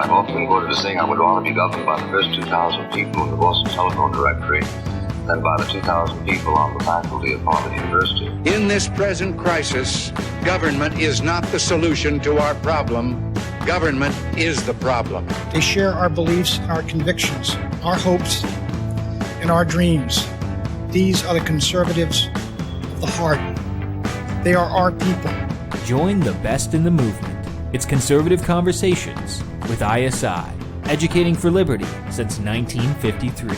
I've often quoted as saying I would rather be governed by the first 2,000 people in the Boston Telephone Directory than by the 2,000 people on the faculty of Harvard University. In this present crisis, government is not the solution to our problem. Government is the problem. They share our beliefs, our convictions, our hopes, and our dreams. These are the conservatives of the heart. They are our people. Join the best in the movement. It's Conservative Conversations with ISI, educating for liberty since 1953.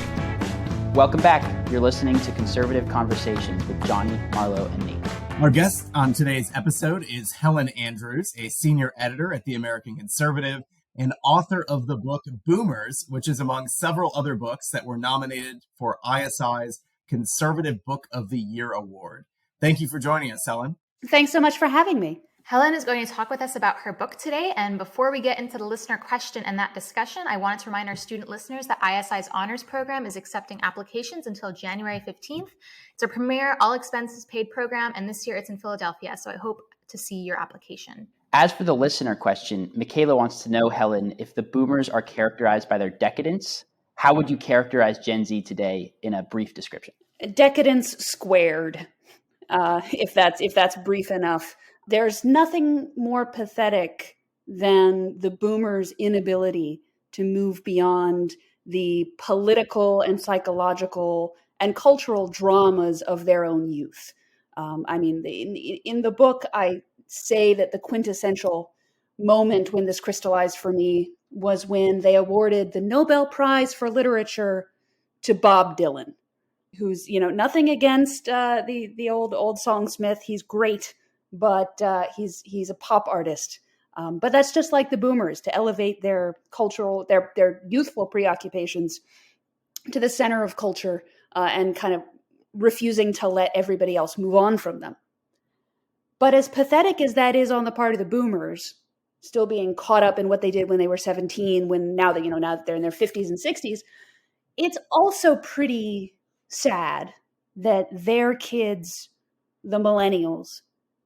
Welcome back. You're listening to Conservative Conversations with Johnny, Marlo, and Nate. Our guest on today's episode is Helen Andrews, a senior editor at the American Conservative and author of the book Boomers, which is among several other books that were nominated for ISI's Conservative Book of the Year Award. Thank you for joining us, Helen. Thanks so much for having me. Helen is going to talk with us about her book today. And before we get into the listener question and that discussion, I wanted to remind our student listeners that ISI's honors program is accepting applications until January 15th. It's a premier, all expenses paid program, and this year it's in Philadelphia. So I hope to see your application. As for the listener question, Michaela wants to know, Helen, if the boomers are characterized by their decadence, how would you characterize Gen Z today in a brief description? Decadence squared, if that's brief enough. There's nothing more pathetic than the boomers' inability to move beyond the political and psychological and cultural dramas of their own youth. In the book, I say that the quintessential moment when this crystallized for me was when they awarded the Nobel Prize for Literature to Bob Dylan, who's, nothing against the old songsmith. He's great. But he's a pop artist. But that's just like the boomers, to elevate their cultural, their youthful preoccupations to the center of culture and kind of refusing to let everybody else move on from them. But as pathetic as that is on the part of the boomers, still being caught up in what they did when they were 17, now that they're in their 50s and 60s, it's also pretty sad that their kids, the millennials,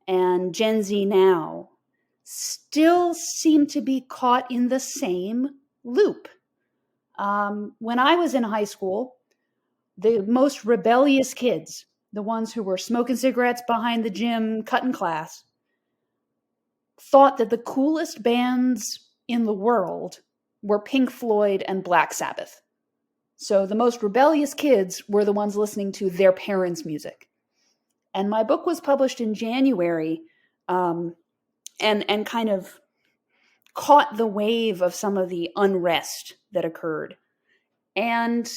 and Gen Z now still seem to be caught in the same loop. When I was in high school, the most rebellious kids, the ones who were smoking cigarettes behind the gym, cutting class, thought that the coolest bands in the world were Pink Floyd and Black Sabbath. So the most rebellious kids were the ones listening to their parents' music. And my book was published in January and kind of caught the wave of some of the unrest that occurred. And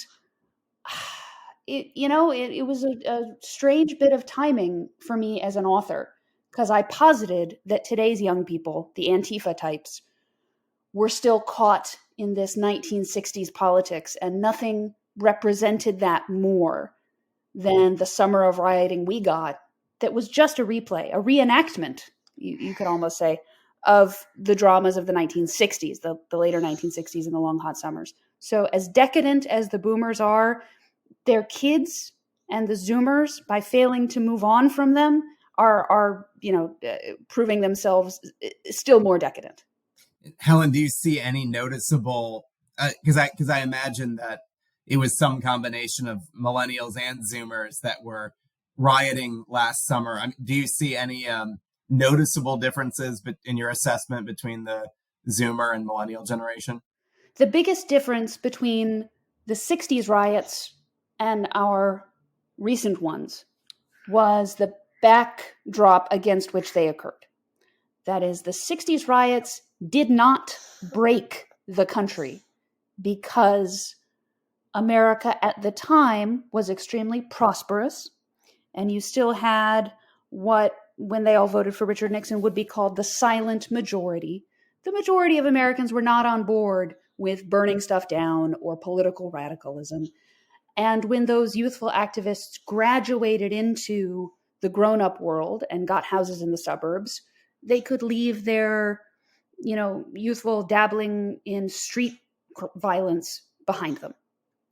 it was a strange bit of timing for me as an author, because I posited that today's young people, the Antifa types, were still caught in this 1960s politics, and nothing represented that more than the summer of rioting we got that was just a replay, a reenactment, you could almost say, of the dramas of the 1960s, the later 1960s and the long hot summers. So as decadent as the boomers are, their kids and the Zoomers, by failing to move on from them, are proving themselves still more decadent. Helen, do you see any noticeable, because I imagine that it was some combination of millennials and Zoomers that were rioting last summer. Do you see any noticeable differences in your assessment between the Zoomer and millennial generation? The biggest difference between the 60s riots and our recent ones was the backdrop against which they occurred. That is, the 60s riots did not break the country because America at the time was extremely prosperous, and you still had what, when they all voted for Richard Nixon, would be called the silent majority. The majority of Americans were not on board with burning stuff down or political radicalism. And when those youthful activists graduated into the grown-up world and got houses in the suburbs, they could leave their, youthful dabbling in street violence behind them.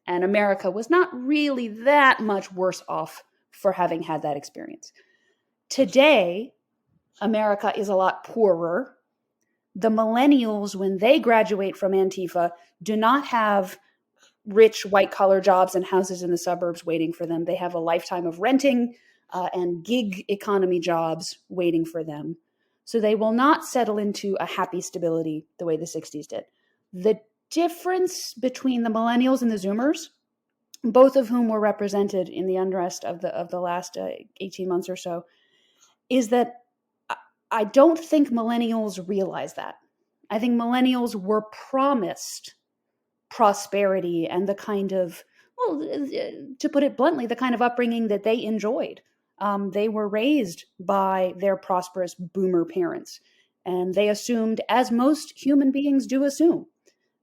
And America was not really that much worse off for having had that experience. Today, America is a lot poorer, The millennials, when they graduate from Antifa, do not have rich white-collar jobs and houses in the suburbs waiting for them. They have a lifetime of renting and gig economy jobs waiting for them. So they will not settle into a happy stability the way the 60s did. The difference between the millennials and the Zoomers, both of whom were represented in the unrest of the last 18 months or so, is that I don't think millennials realize that. I think millennials were promised prosperity and the kind of, well, to put it bluntly, the kind of upbringing that they enjoyed. They were raised by their prosperous boomer parents, and they assumed, as most human beings do assume,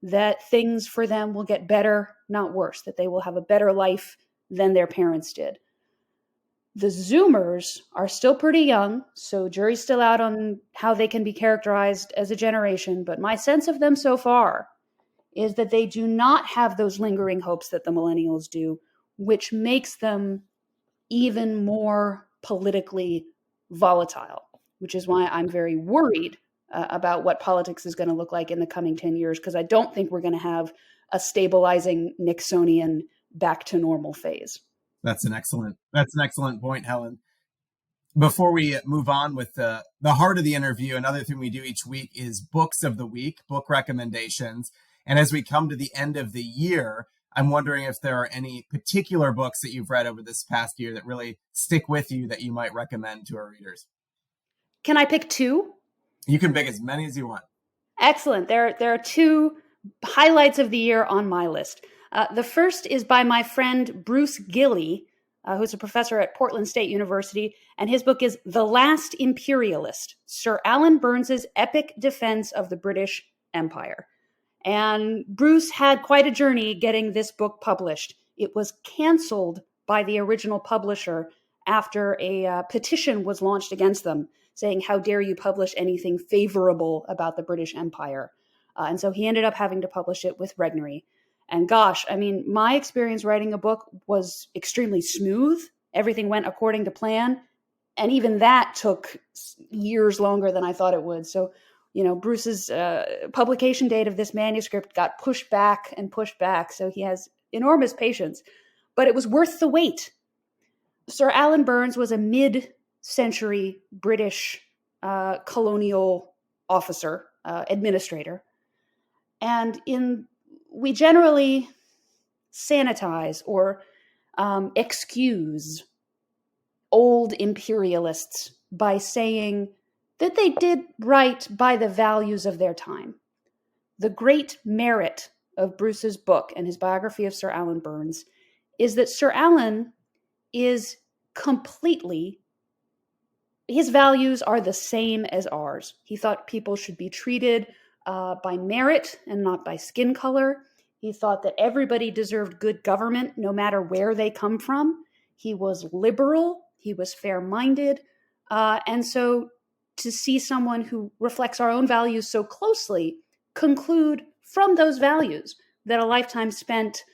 that things for them will get better, not worse, that they will have a better life than their parents did. The Zoomers are still pretty young, so jury's still out on how they can be characterized as a generation, but my sense of them so far is that they do not have those lingering hopes that the millennials do, which makes them even more politically volatile, which is why I'm very worried about what politics is going to look like in the coming 10 years, because I don't think we're going to have a stabilizing Nixonian back to normal phase. That's an excellent point, Helen. Before we move on with the heart of the interview, another thing we do each week is books of the week, book recommendations. And as we come to the end of the year, I'm wondering if there are any particular books that you've read over this past year that really stick with you that you might recommend to our readers. Can I pick two? You can pick as many as you want. Excellent. There are two highlights of the year on my list. The first is by my friend Bruce Gilley, who's a professor at Portland State University, and his book is The Last Imperialist, Sir Alan Burns's epic defense of the British Empire. And Bruce had quite a journey getting this book published. It was canceled by the original publisher after a petition was launched against them, saying, "How dare you publish anything favorable about the British Empire?" And so he ended up having to publish it with Regnery. And gosh, I mean, my experience writing a book was extremely smooth. Everything went according to plan. And even that took years longer than I thought it would. So, Bruce's publication date of this manuscript got pushed back and pushed back. So he has enormous patience. But it was worth the wait. Sir Alan Burns was a mid-century British colonial officer, administrator. And we generally sanitize or excuse old imperialists by saying that they did right by the values of their time. The great merit of Bruce's book and his biography of Sir Alan Burns is that Sir Alan is his values are the same as ours. He thought people should be treated by merit and not by skin color. He thought that everybody deserved good government no matter where they come from. He was liberal. He was fair-minded. And so to see someone who reflects our own values so closely conclude from those values that a lifetime spent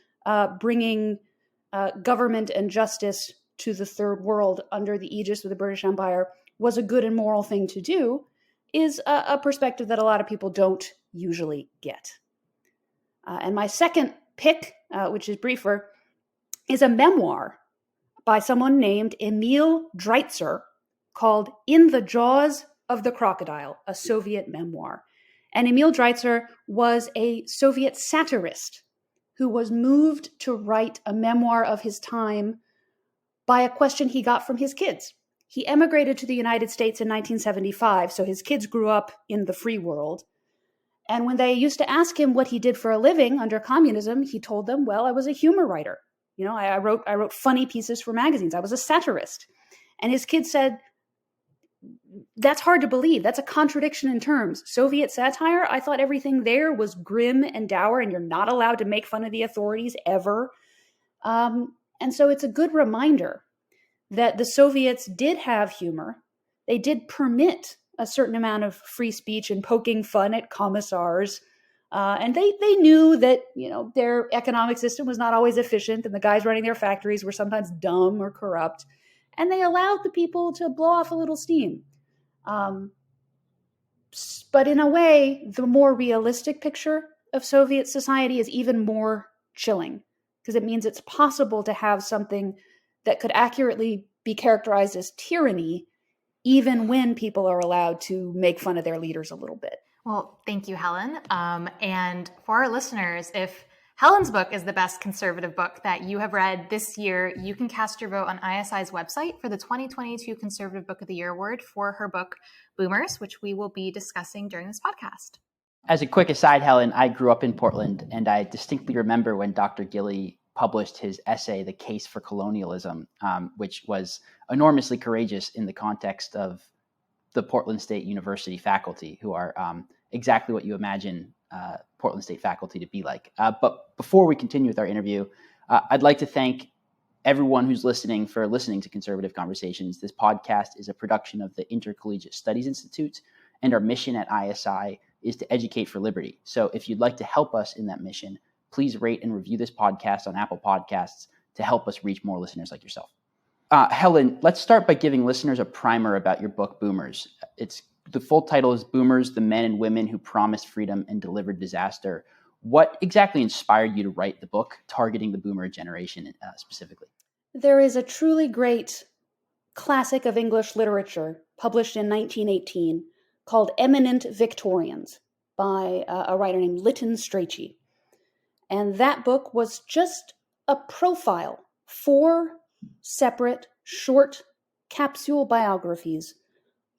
bringing government and justice to the third world under the aegis of the British Empire was a good and moral thing to do is a perspective that a lot of people don't usually get. And my second pick, which is briefer, is a memoir by someone named Emile Draitser called In the Jaws of the Crocodile, a Soviet memoir. And Emile Draitser was a Soviet satirist who was moved to write a memoir of his time by a question he got from his kids. He emigrated to the United States in 1975, so his kids grew up in the free world. And when they used to ask him what he did for a living under communism, he told them, well, I was a humor writer. I wrote funny pieces for magazines. I was a satirist. And his kids said, that's hard to believe. That's a contradiction in terms. Soviet satire? I thought everything there was grim and dour, and you're not allowed to make fun of the authorities ever. And so it's a good reminder that the Soviets did have humor. They did permit a certain amount of free speech and poking fun at commissars. And they knew that, their economic system was not always efficient, and the guys running their factories were sometimes dumb or corrupt. And they allowed the people to blow off a little steam. But in a way, the more realistic picture of Soviet society is even more chilling, because it means it's possible to have something that could accurately be characterized as tyranny, even when people are allowed to make fun of their leaders a little bit. Well, thank you, Helen. And for our listeners, if Helen's book is the best conservative book that you have read this year, you can cast your vote on ISI's website for the 2022 Conservative Book of the Year award for her book, Boomers, which we will be discussing during this podcast. As a quick aside, Helen, I grew up in Portland, and I distinctly remember when Dr. Gilley published his essay, The Case for Colonialism, which was enormously courageous in the context of the Portland State University faculty, who are exactly what you imagine Portland State faculty to be like. But before we continue with our interview, I'd like to thank everyone who's listening for listening to Conservative Conversations. This podcast is a production of the Intercollegiate Studies Institute, and our mission at ISI is to educate for liberty. So if you'd like to help us in that mission, please rate and review this podcast on Apple Podcasts to help us reach more listeners like yourself. Helen, let's start by giving listeners a primer about your book, Boomers. The full title is Boomers, the Men and Women Who Promised Freedom and Delivered Disaster. What exactly inspired you to write the book, targeting the boomer generation specifically? There is a truly great classic of English literature published in 1918 called Eminent Victorians by a writer named Lytton Strachey. And that book was just a profile, 4 separate short capsule biographies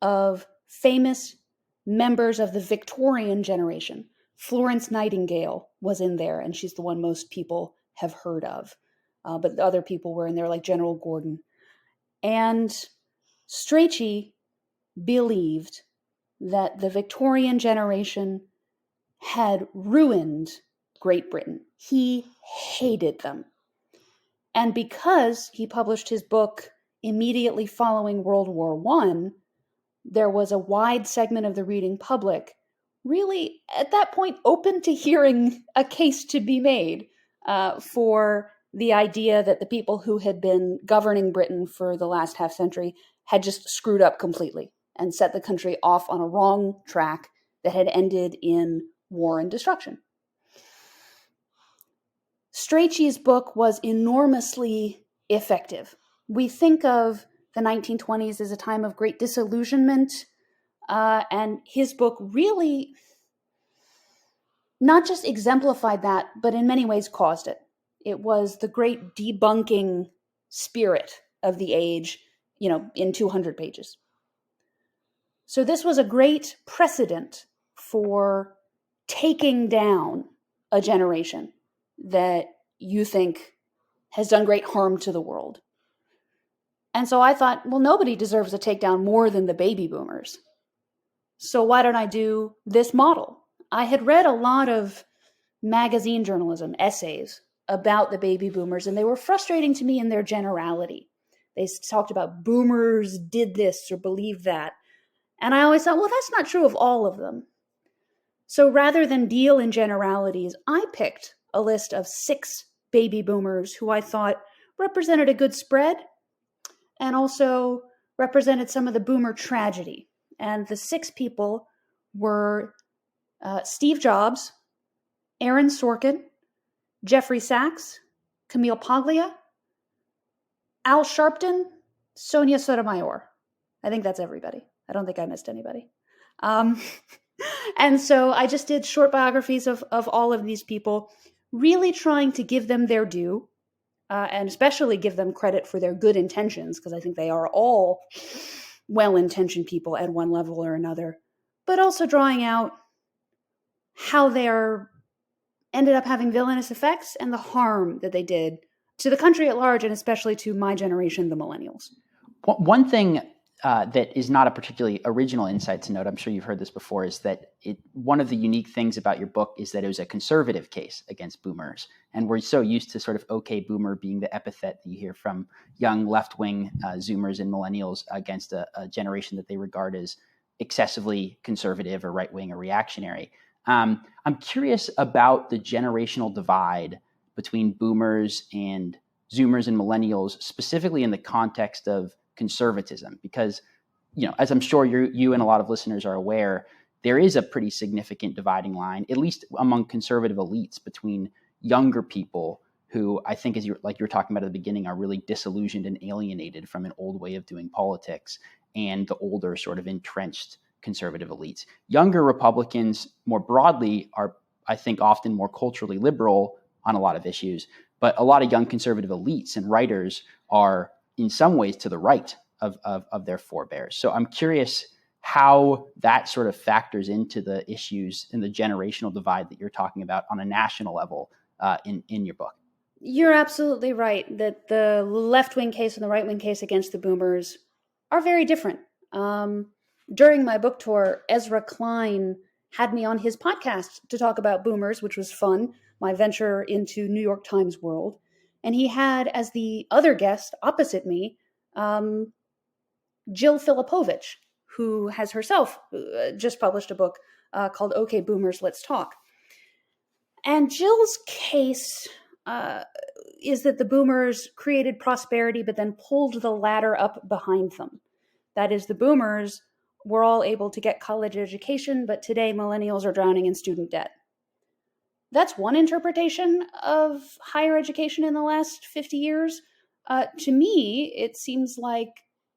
of famous members of the Victorian generation. Florence Nightingale was in there, and she's the one most people have heard of. But the other people were in there, like General Gordon. And Strachey believed that the Victorian generation had ruined Great Britain. He hated them. And because he published his book immediately following World War I, there was a wide segment of the reading public really, at that point, open to hearing a case to be made for the idea that the people who had been governing Britain for the last half century had just screwed up completely and set the country off on a wrong track that had ended in war and destruction. Strachey's book was enormously effective. We think of the 1920s as a time of great disillusionment, and his book really not just exemplified that, but in many ways caused it. It was the great debunking spirit of the age, in 200 pages. So this was a great precedent for taking down a generation that you think has done great harm to the world. And so I thought, well, nobody deserves a takedown more than the baby boomers. So why don't I do this model? I had read a lot of magazine journalism, essays about the baby boomers, and they were frustrating to me in their generality. They talked about boomers did this or believed that. And I always thought, well, that's not true of all of them. So rather than deal in generalities, I picked a list of 6 baby boomers who I thought represented a good spread and also represented some of the boomer tragedy. And the 6 people were Steve Jobs, Aaron Sorkin, Jeffrey Sachs, Camille Paglia, Al Sharpton, Sonia Sotomayor. I think that's everybody. I don't think I missed anybody. And so I just did short biographies of all of these people, really trying to give them their due, and especially give them credit for their good intentions, because I think they are all well-intentioned people at one level or another, but also drawing out how they ended up having villainous effects and the harm that they did to the country at large, and especially to my generation, the millennials. One thing that is not a particularly original insight to note, I'm sure you've heard this before, is that one of the unique things about your book is that it was a conservative case against boomers. And we're so used to sort of okay boomer being the epithet that you hear from young left-wing Zoomers and millennials against a generation that they regard as excessively conservative or right-wing or reactionary. I'm curious about the generational divide between boomers and Zoomers and millennials, specifically in the context of conservatism, because, as I'm sure you and a lot of listeners are aware, there is a pretty significant dividing line, at least among conservative elites, between younger people who I think, as you were talking about at the beginning, are really disillusioned and alienated from an old way of doing politics, and the older sort of entrenched conservative elites. Younger Republicans more broadly are, I think, often more culturally liberal on a lot of issues, but a lot of young conservative elites and writers are in some ways to the right of their forebears. So I'm curious how that sort of factors into the issues and the generational divide that you're talking about on a national level in your book. You're absolutely right that the left-wing case and the right-wing case against the boomers are very different. During my book tour, Ezra Klein had me on his podcast to talk about boomers, which was fun, my venture into New York Times world. And he had as the other guest opposite me, Jill Filipovich, who has herself just published a book called Okay, Boomers, Let's Talk. And Jill's case is that the boomers created prosperity, but then pulled the ladder up behind them. That is, the boomers were all able to get college education, but today millennials are drowning in student debt. That's one interpretation of higher education in the last 50 years. To me, it seems like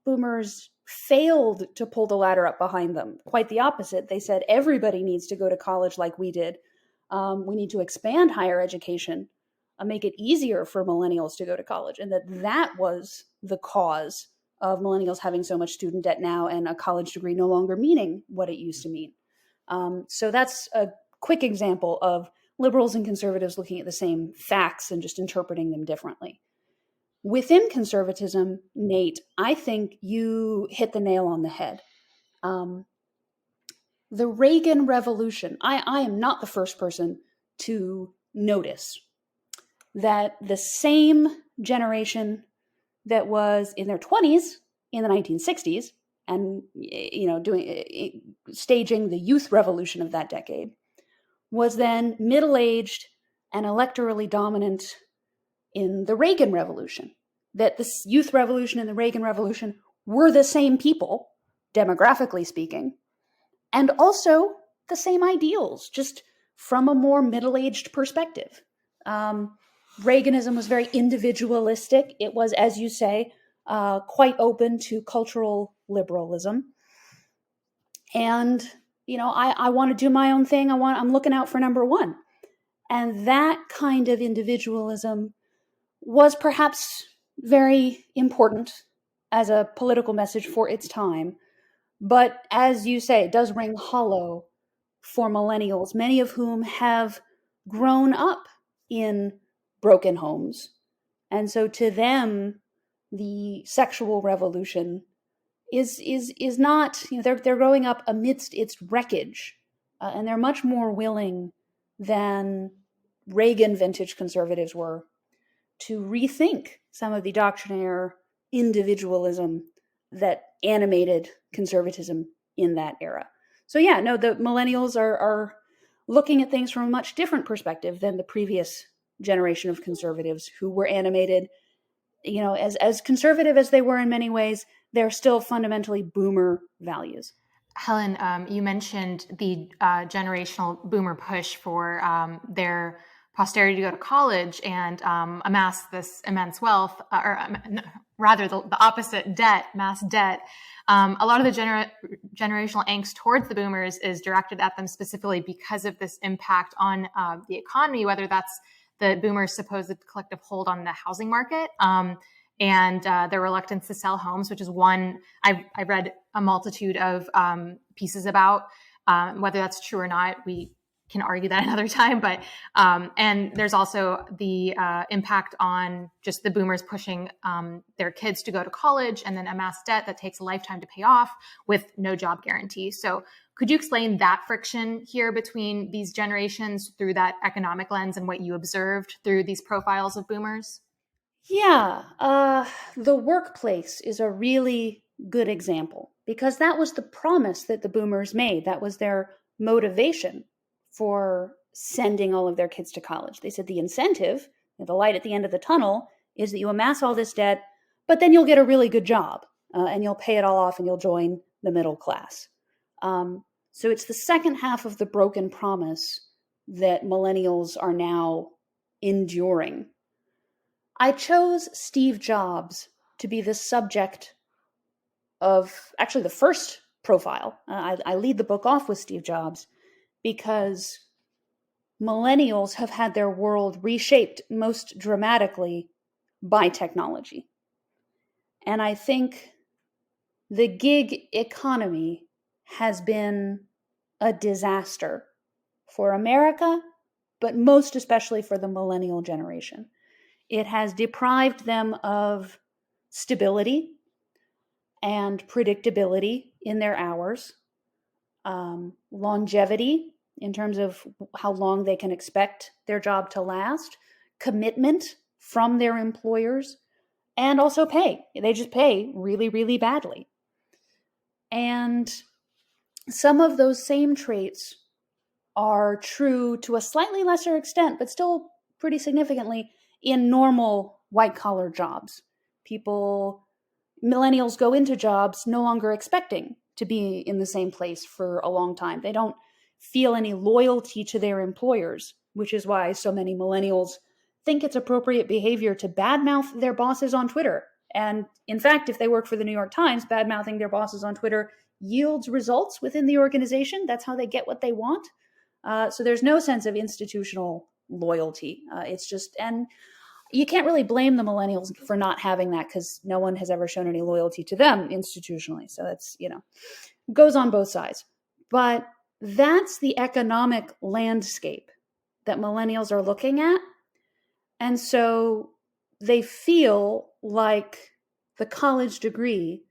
boomers failed to pull the ladder up behind them. Quite the opposite. They said everybody needs to go to college like we did. We need to expand higher education, make it easier for millennials to go to college, and that was the cause of millennials having so much student debt now and a college degree no longer meaning what it used to mean. So that's a quick example of liberals and conservatives looking at the same facts and just interpreting them differently. Within conservatism, Nate, I think you hit the nail on the head. The Reagan Revolution, I am not the first person to notice that the same generation that was in their 20s in the 1960s and staging the youth revolution of that decade was then middle-aged and electorally dominant in the Reagan Revolution. That the youth revolution and the Reagan Revolution were the same people, demographically speaking, and also the same ideals, just from a more middle-aged perspective. Reaganism was very individualistic. It was, as you say, quite open to cultural liberalism. And, I want to do my own thing. I'm looking out for number one. And that kind of individualism was perhaps very important as a political message for its time. But as you say, it does ring hollow for millennials, many of whom have grown up in broken homes. And so to them, the sexual revolution is not, they're growing up amidst its wreckage. And they're much more willing than Reagan vintage conservatives were to rethink some of the doctrinaire individualism that animated conservatism in that era. So the millennials are looking at things from a much different perspective than the previous generation of conservatives who were animated, as conservative as they were in many ways, they're still fundamentally boomer values. Helen, you mentioned the generational boomer push for their posterity to go to college and amass this immense wealth, the opposite, debt, mass debt. A lot of the generational angst towards the boomers is directed at them specifically because of this impact on the economy, whether that's the boomers' supposed collective hold on the housing market and their reluctance to sell homes, which is one I've read a multitude of pieces about. Whether that's true or not, we can argue that another time. But and there's also the impact on just the boomers pushing their kids to go to college and then amass debt that takes a lifetime to pay off with no job guarantee. So could you explain that friction here between these generations through that economic lens and what you observed through these profiles of boomers? Yeah, the workplace is a really good example because that was the promise that the boomers made. That was their motivation for sending all of their kids to college. They said the incentive, the light at the end of the tunnel, is that you amass all this debt, but then you'll get a really good job and you'll pay it all off and you'll join the middle class. So it's the second half of the broken promise that millennials are now enduring. I chose Steve Jobs to be the subject of actually the first profile. I lead the book off with Steve Jobs because millennials have had their world reshaped most dramatically by technology. And I think the gig economy has been a disaster for America, but most especially for the millennial generation. It has deprived them of stability and predictability in their hours, longevity in terms of how long they can expect their job to last, commitment from their employers, and also pay. They just pay really, really badly. And some of those same traits are true to a slightly lesser extent, but still pretty significantly in normal white-collar jobs. Millennials go into jobs no longer expecting to be in the same place for a long time. They don't feel any loyalty to their employers, which is why so many millennials think it's appropriate behavior to badmouth their bosses on Twitter. And in fact, if they work for the New York Times, badmouthing their bosses on Twitter yields results within the organization. That's how they get what they want. So there's no sense of institutional loyalty. It's just, and you can't really blame the millennials for not having that because no one has ever shown any loyalty to them institutionally. So that's, goes on both sides. But that's the economic landscape that millennials are looking at. And so they feel like the college degree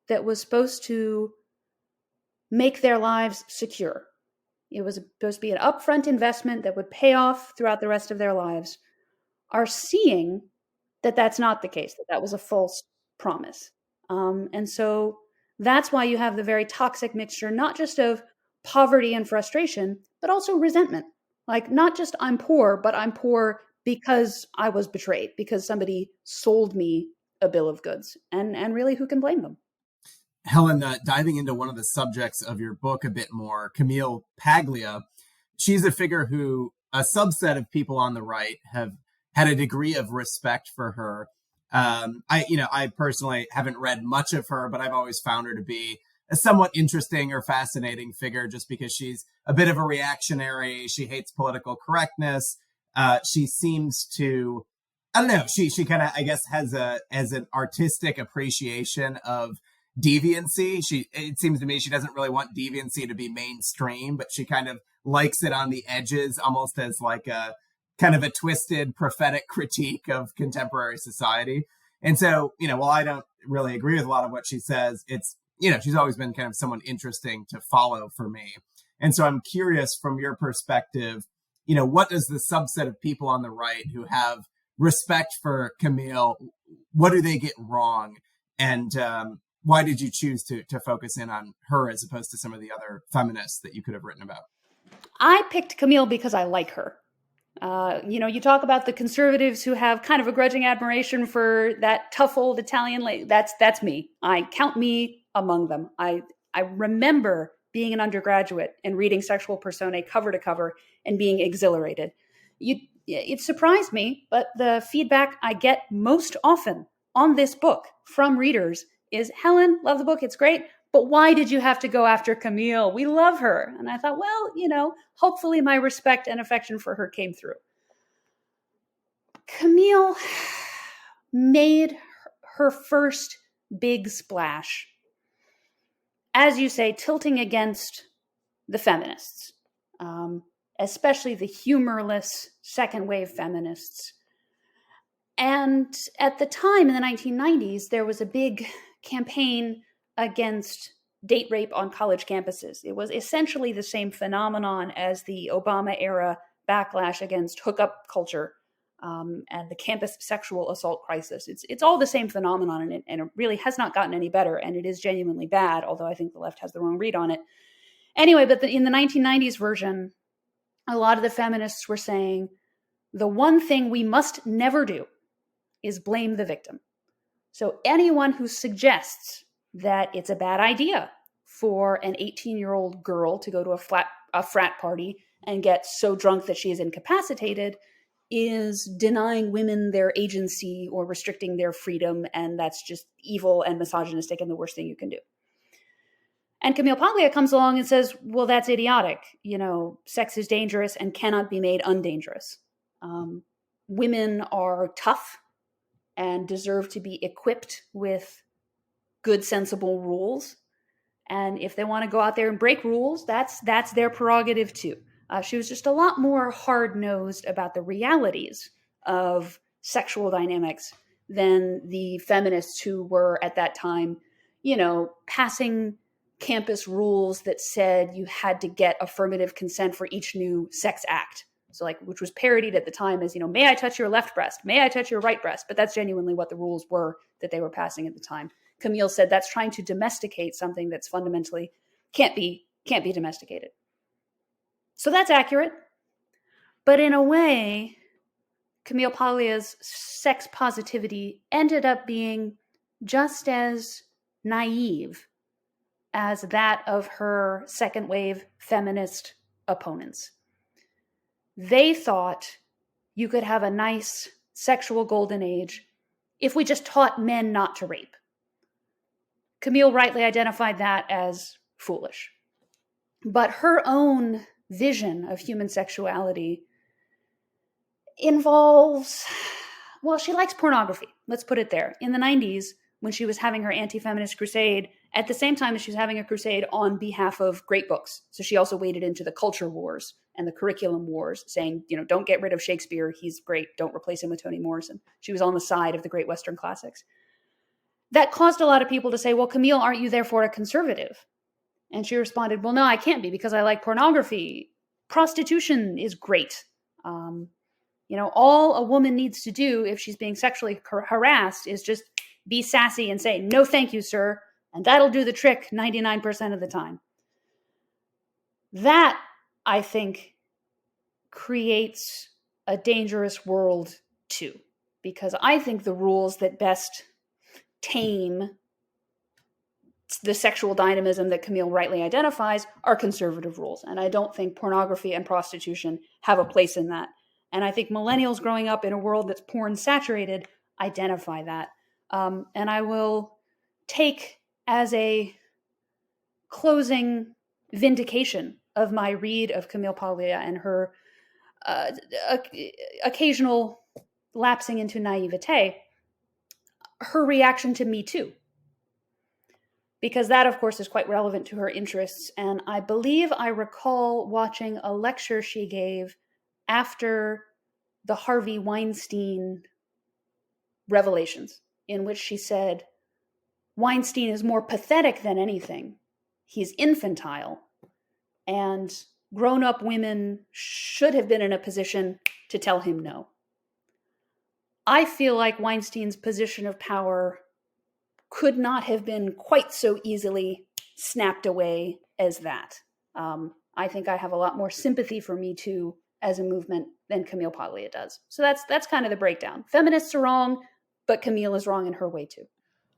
that was supposed to make their lives secure. It was supposed to be an upfront investment that would pay off throughout the rest of their lives, are seeing that that's not the case, that was a false promise. And so that's why you have the very toxic mixture, not just of poverty and frustration, but also resentment. Like not just I'm poor, but I'm poor because I was betrayed, because somebody sold me a bill of goods. And really, who can blame them? Helen, diving into one of the subjects of your book a bit more, Camille Paglia, she's a figure who a subset of people on the right have had a degree of respect for her. I personally haven't read much of her, but I've always found her to be a somewhat interesting or fascinating figure just because she's a bit of a reactionary. She hates political correctness. She seems to, I don't know, she kind of, I guess, has an artistic appreciation of deviancy. It seems to me she doesn't really want deviancy to be mainstream, but she kind of likes it on the edges, almost as like a kind of a twisted prophetic critique of contemporary society. And so, while I don't really agree with a lot of what she says, it's, she's always been kind of someone interesting to follow for me. And so I'm curious from your perspective, what does the subset of people on the right who have respect for Camille, what do they get wrong? And why did you choose to focus in on her as opposed to some of the other feminists that you could have written about? I picked Camille because I like her. You talk about the conservatives who have kind of a grudging admiration for that tough old Italian lady. That's me. I count me among them. I remember being an undergraduate and reading Sexual Personae cover to cover and being exhilarated. It surprised me, but the feedback I get most often on this book from readers is, Helen, love the book, it's great, but why did you have to go after Camille? We love her. And I thought, well, hopefully my respect and affection for her came through. Camille made her first big splash, as you say, tilting against the feminists, especially the humorless second wave feminists. And at the time in the 1990s, there was a big campaign against date rape on college campuses. It was essentially the same phenomenon as the Obama era backlash against hookup culture and the campus sexual assault crisis. It's all the same phenomenon, and it really has not gotten any better, and it is genuinely bad, although I think the left has the wrong read on it. Anyway, but in the 1990s version, a lot of the feminists were saying, the one thing we must never do is blame the victim. So anyone who suggests that it's a bad idea for an 18-year-old girl to go to a frat party and get so drunk that she is incapacitated is denying women their agency or restricting their freedom, and that's just evil and misogynistic and the worst thing you can do. And Camille Paglia comes along and says, well, that's idiotic. Sex is dangerous and cannot be made undangerous. Women are tough and deserve to be equipped with good, sensible rules. And if they want to go out there and break rules, that's their prerogative too. She was just a lot more hard-nosed about the realities of sexual dynamics than the feminists who were at that time, passing campus rules that said you had to get affirmative consent for each new sex act. So which was parodied at the time as, may I touch your left breast? May I touch your right breast? But that's genuinely what the rules were that they were passing at the time. Camille said that's trying to domesticate something that's fundamentally can't be domesticated. So that's accurate. But in a way, Camille Paglia's sex positivity ended up being just as naive as that of her second wave feminist opponents. They thought you could have a nice sexual golden age if we just taught men not to rape. Camille rightly identified that as foolish. But her own vision of human sexuality involves, she likes pornography. Let's put it there. In the 90s, when she was having her anti-feminist crusade, at the same time as she was having a crusade on behalf of great books. So she also waded into the culture wars and the curriculum wars, saying, don't get rid of Shakespeare. He's great. Don't replace him with Toni Morrison. She was on the side of the great Western classics. That caused a lot of people to say, well, Camille, aren't you therefore a conservative? And she responded, well, no, I can't be because I like pornography. Prostitution is great. All a woman needs to do if she's being sexually harassed is just be sassy and say, no, thank you, sir. And that'll do the trick 99% of the time. That, I think, creates a dangerous world too, because I think the rules that best tame the sexual dynamism that Camille rightly identifies are conservative rules. And I don't think pornography and prostitution have a place in that. And I think millennials growing up in a world that's porn saturated identify that. And I will take as a closing vindication of my read of Camille Paglia and her occasional lapsing into naivete, her reaction to Me Too. Because that, of course, is quite relevant to her interests. And I believe I recall watching a lecture she gave after the Harvey Weinstein revelations, in which she said, Weinstein is more pathetic than anything. He's infantile. And grown-up women should have been in a position to tell him no. I feel like Weinstein's position of power could not have been quite so easily snapped away as that. I think I have a lot more sympathy for Me Too as a movement than Camille Paglia does. So that's kind of the breakdown. Feminists are wrong, but Camille is wrong in her way too.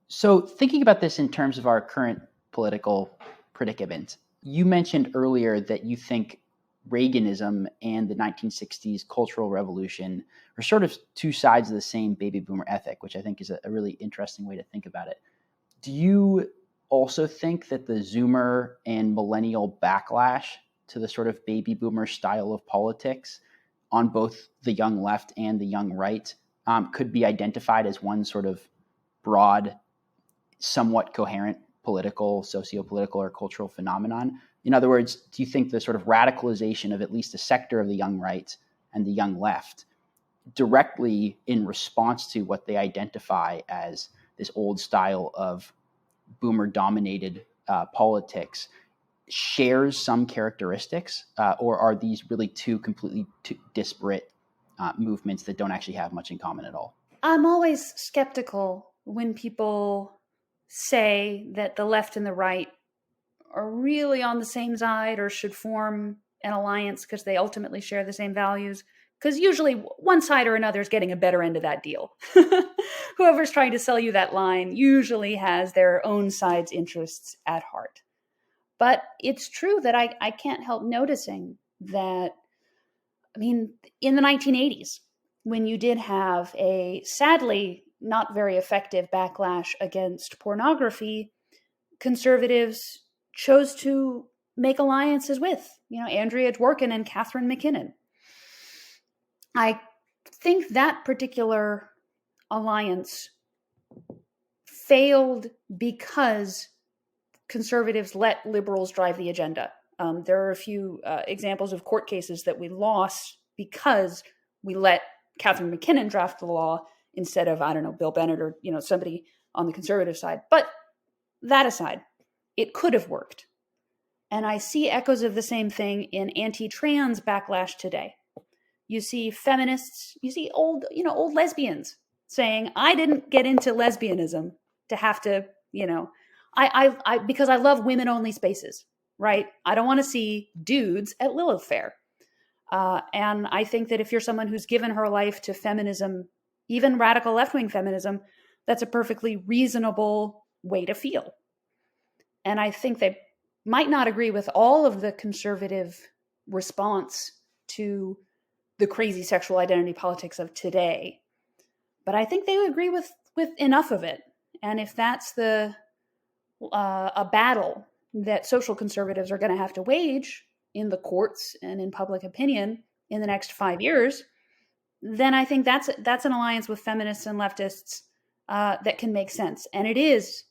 So thinking about this in terms of our current political predicament, you mentioned earlier that you think Reaganism and the 1960s Cultural Revolution are sort of two sides of the same baby boomer ethic, which I think is a really interesting way to think about it. Do you also think that the Zoomer and millennial backlash to the sort of baby boomer style of politics on both the young left and the young right could be identified as one sort of broad, somewhat coherent political, socio-political, or cultural phenomenon? In other words, do you think the sort of radicalization of at least a sector of the young right and the young left directly in response to what they identify as this old style of boomer-dominated politics shares some characteristics, or are these really two completely disparate movements that don't actually have much in common at all? I'm always skeptical when people say that the left and the right are really on the same side or should form an alliance because they ultimately share the same values. Because usually one side or another is getting a better end of that deal. Whoever's trying to sell you that line usually has their own side's interests at heart. But it's true that I can't help noticing that, I mean, in the 1980s, when you did have a sadly not very effective backlash against pornography, conservatives chose to make alliances with, Andrea Dworkin and Catherine McKinnon. I think that particular alliance failed because conservatives let liberals drive the agenda. There are a few examples of court cases that we lost because we let Catherine McKinnon draft the law instead of, I don't know, Bill Bennett or, somebody on the conservative side. But that aside, it could have worked. And I see echoes of the same thing in anti-trans backlash today. You see feminists, you see old lesbians saying, I didn't get into lesbianism to have to, because I love women-only spaces, right? I don't want to see dudes at Lilith Fair. And I think that if you're someone who's given her life to feminism, even radical left-wing feminism, that's a perfectly reasonable way to feel. And I think they might not agree with all of the conservative response to the crazy sexual identity politics of today, but I think they agree with enough of it. And if that's a battle that social conservatives are going to have to wage in the courts and in public opinion in the next 5 years, then I think that's an alliance with feminists and leftists that can make sense. And it is,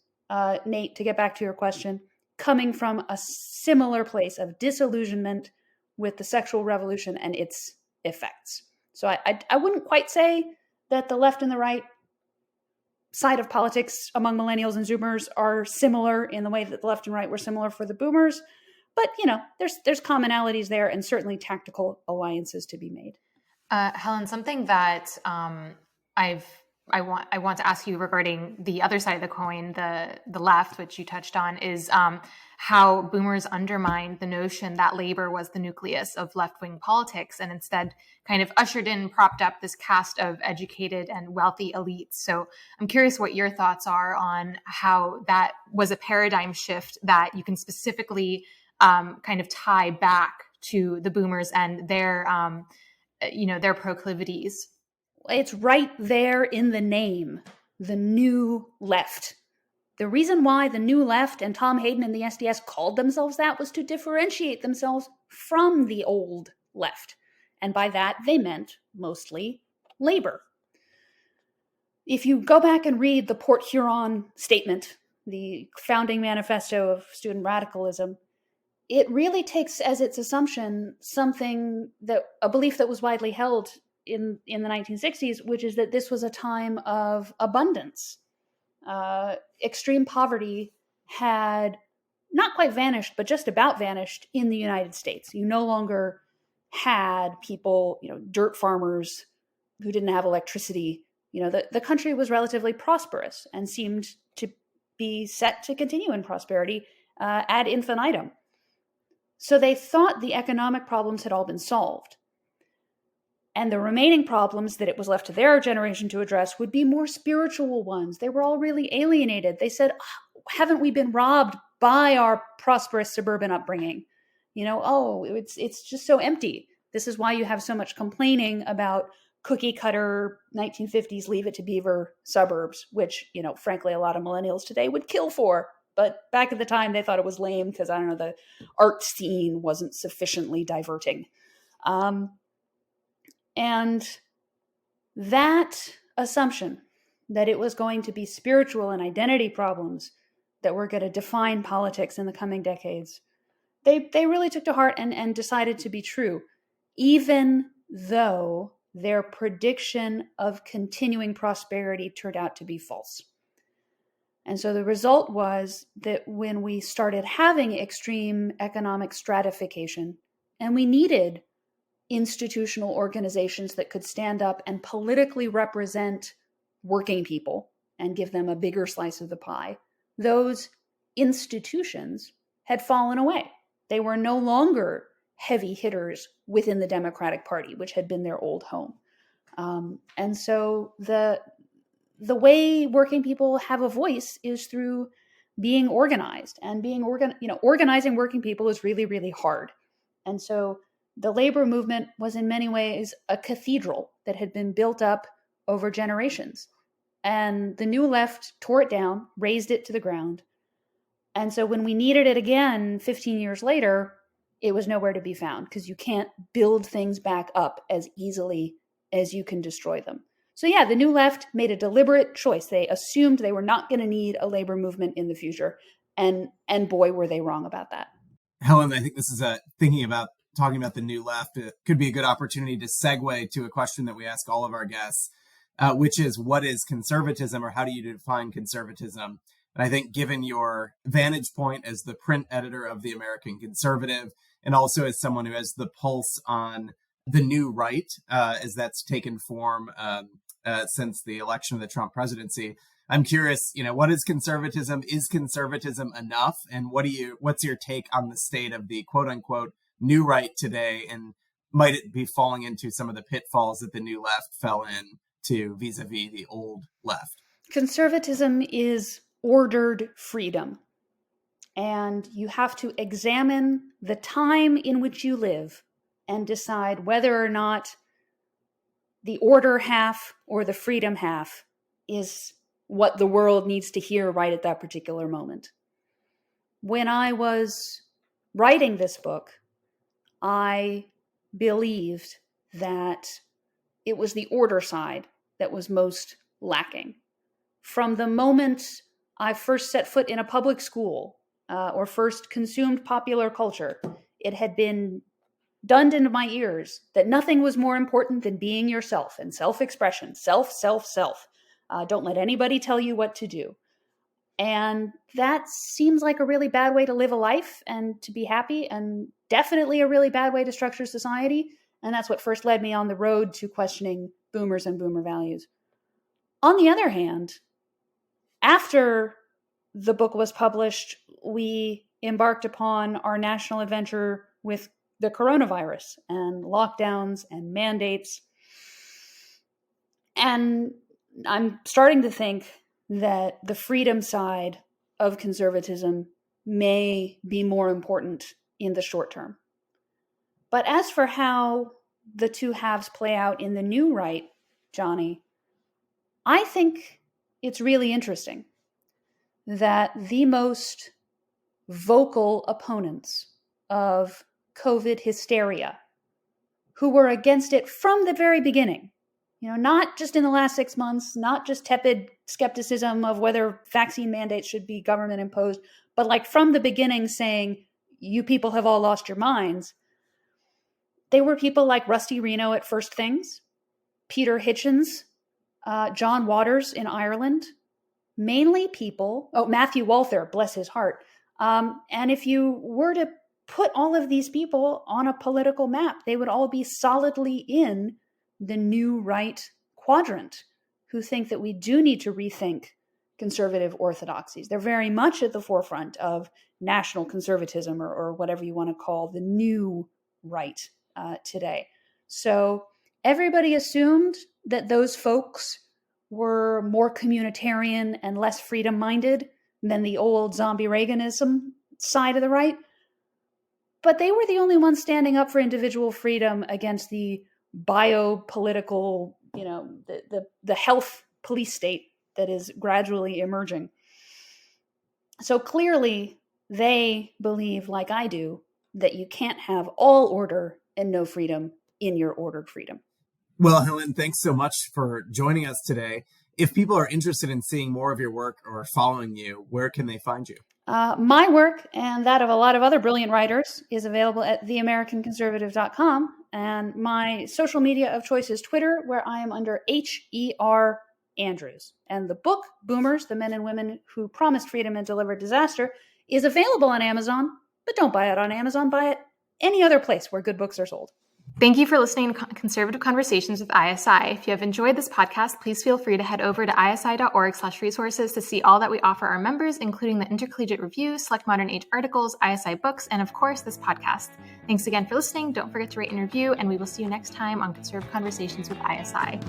Nate, to get back to your question, coming from a similar place of disillusionment with the sexual revolution and its effects. So I wouldn't quite say that the left and the right side of politics among millennials and Zoomers are similar in the way that the left and right were similar for the boomers. But, there's commonalities there and certainly tactical alliances to be made. Helen, something that I want to ask you regarding the other side of the coin, the left, which you touched on, is how boomers undermined the notion that labor was the nucleus of left-wing politics and instead kind of ushered in, propped up this caste of educated and wealthy elites. So I'm curious what your thoughts are on how that was a paradigm shift that you can specifically kind of tie back to the boomers and their proclivities. It's right there in the name, the new left. The reason why the new left and Tom Hayden and the SDS called themselves that was to differentiate themselves from the old left. And by that, they meant mostly labor. If you go back and read the Port Huron statement, the founding manifesto of student radicalism, it really takes as its assumption a belief that was widely held in the 1960s, which is that this was a time of abundance. Extreme poverty had not quite vanished, but just about vanished in the United States. You no longer had people, dirt farmers who didn't have electricity. The country was relatively prosperous and seemed to be set to continue in prosperity ad infinitum. So they thought the economic problems had all been solved. And the remaining problems that it was left to their generation to address would be more spiritual ones. They were all really alienated. They said, haven't we been robbed by our prosperous suburban upbringing? It's just so empty. This is why you have so much complaining about cookie cutter 1950s Leave It to Beaver suburbs, which, frankly, a lot of millennials today would kill for. But back at the time, they thought it was lame because, the art scene wasn't sufficiently diverting. And that assumption that it was going to be spiritual and identity problems that were going to define politics in the coming decades, they really took to heart and decided to be true, even though their prediction of continuing prosperity turned out to be false. And so the result was that when we started having extreme economic stratification, and we needed institutional organizations that could stand up and politically represent working people and give them a bigger slice of the pie, those institutions had fallen away. They were no longer heavy hitters within the Democratic Party, which had been their old home. And so the way working people have a voice is through being organized, and organizing working people is really, really hard. And so the labor movement was in many ways a cathedral that had been built up over generations. And the New Left tore it down, razed it to the ground. And so when we needed it again 15 years later, it was nowhere to be found, because you can't build things back up as easily as you can destroy them. So yeah, the New Left made a deliberate choice. They assumed they were not going to need a labor movement in the future. And boy, were they wrong about that. Helen, I think this is talking about the New Left. It could be a good opportunity to segue to a question that we ask all of our guests, which is, what is conservatism, or how do you define conservatism? And I think, given your vantage point as the print editor of the American Conservative, and also as someone who has the pulse on the new right, as that's taken form since the election of the Trump presidency, I'm curious, what is conservatism? Is conservatism enough? And what's your take on the state of the quote unquote new right today? And might it be falling into some of the pitfalls that the New Left fell into vis-a-vis the old left? Conservatism is ordered freedom. And you have to examine the time in which you live and decide whether or not the order half or the freedom half is what the world needs to hear right at that particular moment. When I was writing this book, I believed that it was the order side that was most lacking. From the moment I first set foot in a public school or first consumed popular culture, it had been dunned into my ears that nothing was more important than being yourself and self-expression, self. Don't let anybody tell you what to do. And that seems like a really bad way to live a life and to be happy, and definitely a really bad way to structure society. And that's what first led me on the road to questioning boomers and boomer values. On the other hand, after the book was published, we embarked upon our national adventure with the coronavirus and lockdowns and mandates. And I'm starting to think that the freedom side of conservatism may be more important in the short term. But as for how the two halves play out in the new right, Johnny, I think it's really interesting that the most vocal opponents of COVID hysteria, who were against it from the very beginning, not just in the last 6 months, not just tepid skepticism of whether vaccine mandates should be government imposed, but like from the beginning saying, you people have all lost your minds. They were people like Rusty Reno at First Things, Peter Hitchens, John Waters in Ireland, mainly people, Matthew Walther, bless his heart. And if you were to put all of these people on a political map, they would all be solidly in the new right quadrant, who think that we do need to rethink conservative orthodoxies. They're very much at the forefront of national conservatism, or whatever you want to call the new right today. So everybody assumed that those folks were more communitarian and less freedom-minded than the old zombie Reaganism side of the right. But they were the only ones standing up for individual freedom against the biopolitical, the health police state that is gradually emerging. So clearly they believe, like I do, that you can't have all order and no freedom in your ordered freedom. Well, Helen, thanks so much for joining us today. If people are interested in seeing more of your work or following you, where can they find you? My work, and that of a lot of other brilliant writers, is available at theamericanconservative.com. And my social media of choice is Twitter, where I am under HER Andrews. And the book, Boomers, the Men and Women Who Promised Freedom and Delivered Disaster, is available on Amazon, but don't buy it on Amazon. Buy it any other place where good books are sold. Thank you for listening to Conservative Conversations with ISI. If you have enjoyed this podcast, please feel free to head over to isi.org/resources to see all that we offer our members, including the Intercollegiate Review, Select Modern Age articles, ISI books, and of course, this podcast. Thanks again for listening. Don't forget to rate and review, and we will see you next time on Conservative Conversations with ISI.